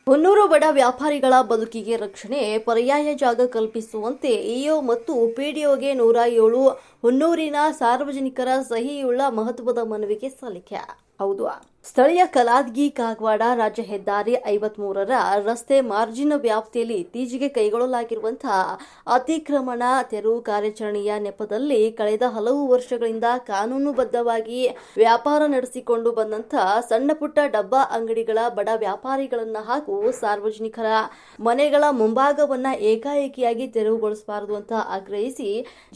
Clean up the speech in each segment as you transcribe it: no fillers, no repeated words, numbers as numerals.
ಹೊನ್ನೂರು ಬಡ ವ್ಯಾಪಾರಿಗಳ ಬದುಕಿಗೆ ರಕ್ಷಣೆ ಪರ್ಯಾಯ ಜಾಗ ಕಲ್ಪಿಸುವಂತೆ ಇಒ ಮತ್ತು ಪಿಡಿಒಗೆ 107 ಹೊನ್ನೂರಿನ ಸಾರ್ವಜನಿಕರ ಸಹಿಯುಳ್ಳ ಮಹತ್ವದ ಮನವಿಗೆ ಸಲ್ಲಿಕೆ. ಹೌದು, ಸ್ಥಳೀಯ ಕಲಾದಗಿ ಕಾಗವಾಡ ರಾಜ್ಯ ಹೆದ್ದಾರಿ 53ರ ರಸ್ತೆ ಮಾರ್ಜಿನ್ ವ್ಯಾಪ್ತಿಯಲ್ಲಿ ಇತ್ತೀಚೆಗೆ ಕೈಗೊಳ್ಳಲಾಗಿರುವಂತಹ ಅತಿಕ್ರಮಣ ತೆರವು ಕಾರ್ಯಾಚರಣೆಯ ನೆಪದಲ್ಲಿ ಕಳೆದ ಹಲವು ವರ್ಷಗಳಿಂದ ಕಾನೂನುಬದ್ಧವಾಗಿ ವ್ಯಾಪಾರ ನಡೆಸಿಕೊಂಡು ಬಂದಂತಹ ಸಣ್ಣ ಪುಟ್ಟ ಡಬ್ಬಾ ಅಂಗಡಿಗಳ ಬಡ ವ್ಯಾಪಾರಿಗಳನ್ನ ಹಾಗೂ ಸಾರ್ವಜನಿಕರ ಮನೆಗಳ ಮುಂಭಾಗವನ್ನ ಏಕಾಏಕಿಯಾಗಿ ತೆರವುಗೊಳಿಸಬಾರದು ಅಂತ ಆಗ್ರಹಿಸಿ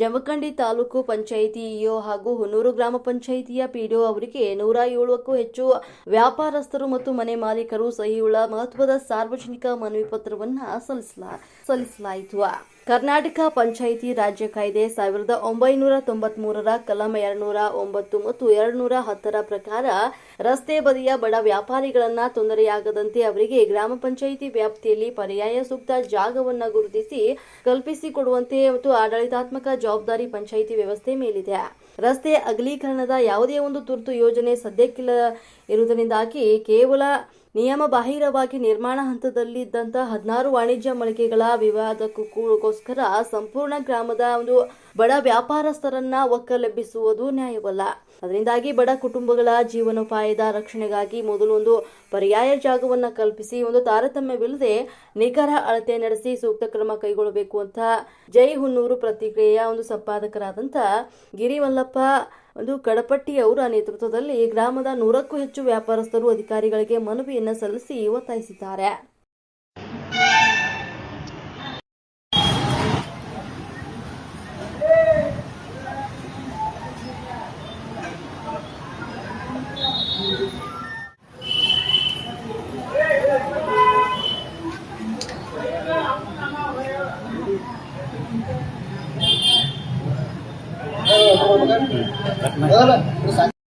ಜಮಖಂಡಿ ತಾಲೂಕು ಪಂಚಾಯಿತಿ ಇಒ ಹಾಗೂ ಹೊನ್ನೂರು ಗ್ರಾಮ ಪಂಚಾಯಿತಿಯ ಪಿಡಿಒ ಅವರಿಗೆ 107ಕ್ಕೂ ಹೆಚ್ಚು ವ್ಯಾಪಾರಸ್ಥರು ಮತ್ತು ಮನೆ ಮಾಲೀಕರು ಸಹಿಯುಳ್ಳ ಮಹತ್ವದ ಸಾರ್ವಜನಿಕ ಮನವಿ ಪತ್ರವನ್ನು ಸಲ್ಲಿಸಲಾಯಿತು. ಕರ್ನಾಟಕ ಪಂಚಾಯಿತಿ ರಾಜ್ಯ ಕಾಯ್ದೆ 1993ರ ಕಲಂ 209 ಮತ್ತು 210ರ ಪ್ರಕಾರ ರಸ್ತೆ ಬದಿಯ ಬಡ ವ್ಯಾಪಾರಿಗಳನ್ನ ತೊಂದರೆಯಾಗದಂತೆ ಅವರಿಗೆ ಗ್ರಾಮ ಪಂಚಾಯಿತಿ ವ್ಯಾಪ್ತಿಯಲ್ಲಿ ಪರ್ಯಾಯ ಸೂಕ್ತ ಜಾಗವನ್ನು ಗುರುತಿಸಿ ಕಲ್ಪಿಸಿಕೊಡುವಂತೆ ಮತ್ತು ಆಡಳಿತಾತ್ಮಕ ಜವಾಬ್ದಾರಿ ಪಂಚಾಯಿತಿ ವ್ಯವಸ್ಥೆ ಮೇಲಿದೆ. ರಸ್ತೆ ಅಗಲೀಕರಣದ ಯಾವುದೇ ಒಂದು ತುರ್ತು ಯೋಜನೆ ಸದ್ಯಕ್ಕಿಲ್ಲ ಇರುವುದರಿಂದಾಗಿ ಕೇವಲ ನಿಯಮ ಬಾಹಿರವಾಗಿ ನಿರ್ಮಾಣ ಹಂತದಲ್ಲಿದ್ದಂತಹ 16 ವಾಣಿಜ್ಯ ಮಳಿಗೆಗಳ ವಿವಾದಕ್ಕೋಸ್ಕರ ಸಂಪೂರ್ಣ ಗ್ರಾಮದ ಒಂದು ಬಡ ವ್ಯಾಪಾರಸ್ಥರನ್ನ ಒಕ್ಕಲೆಬ್ಬಿಸುವುದು ನ್ಯಾಯವಲ್ಲ. ಅದರಿಂದಾಗಿ ಬಡ ಕುಟುಂಬಗಳ ಜೀವನೋಪಾಯದ ರಕ್ಷಣೆಗಾಗಿ ಮೊದಲು ಒಂದು ಪರ್ಯಾಯ ಜಾಗವನ್ನು ಕಲ್ಪಿಸಿ ಒಂದು ತಾರತಮ್ಯವಿಲ್ಲದೆ ನಿಖರ ಅಳತೆ ನಡೆಸಿ ಸೂಕ್ತ ಕ್ರಮ ಕೈಗೊಳ್ಳಬೇಕು ಅಂತ ಜೈ ಹೊನ್ನೂರು ಪ್ರತಿಕ್ರಿಯೆಯ ಒಂದು ಸಂಪಾದಕರಾದಂಥ ಗಿರಿಮಲ್ಲಪ್ಪ ಕಡಪಟ್ಟಿ ಅವರ ನೇತೃತ್ವದಲ್ಲಿ ಗ್ರಾಮದ 100ಕ್ಕೂ ಹೆಚ್ಚು ವ್ಯಾಪಾರಸ್ಥರು ಅಧಿಕಾರಿಗಳಿಗೆ ಮನವಿಯನ್ನು ಸಲ್ಲಿಸಿ ಒತ್ತಾಯಿಸಿದ್ದಾರೆ.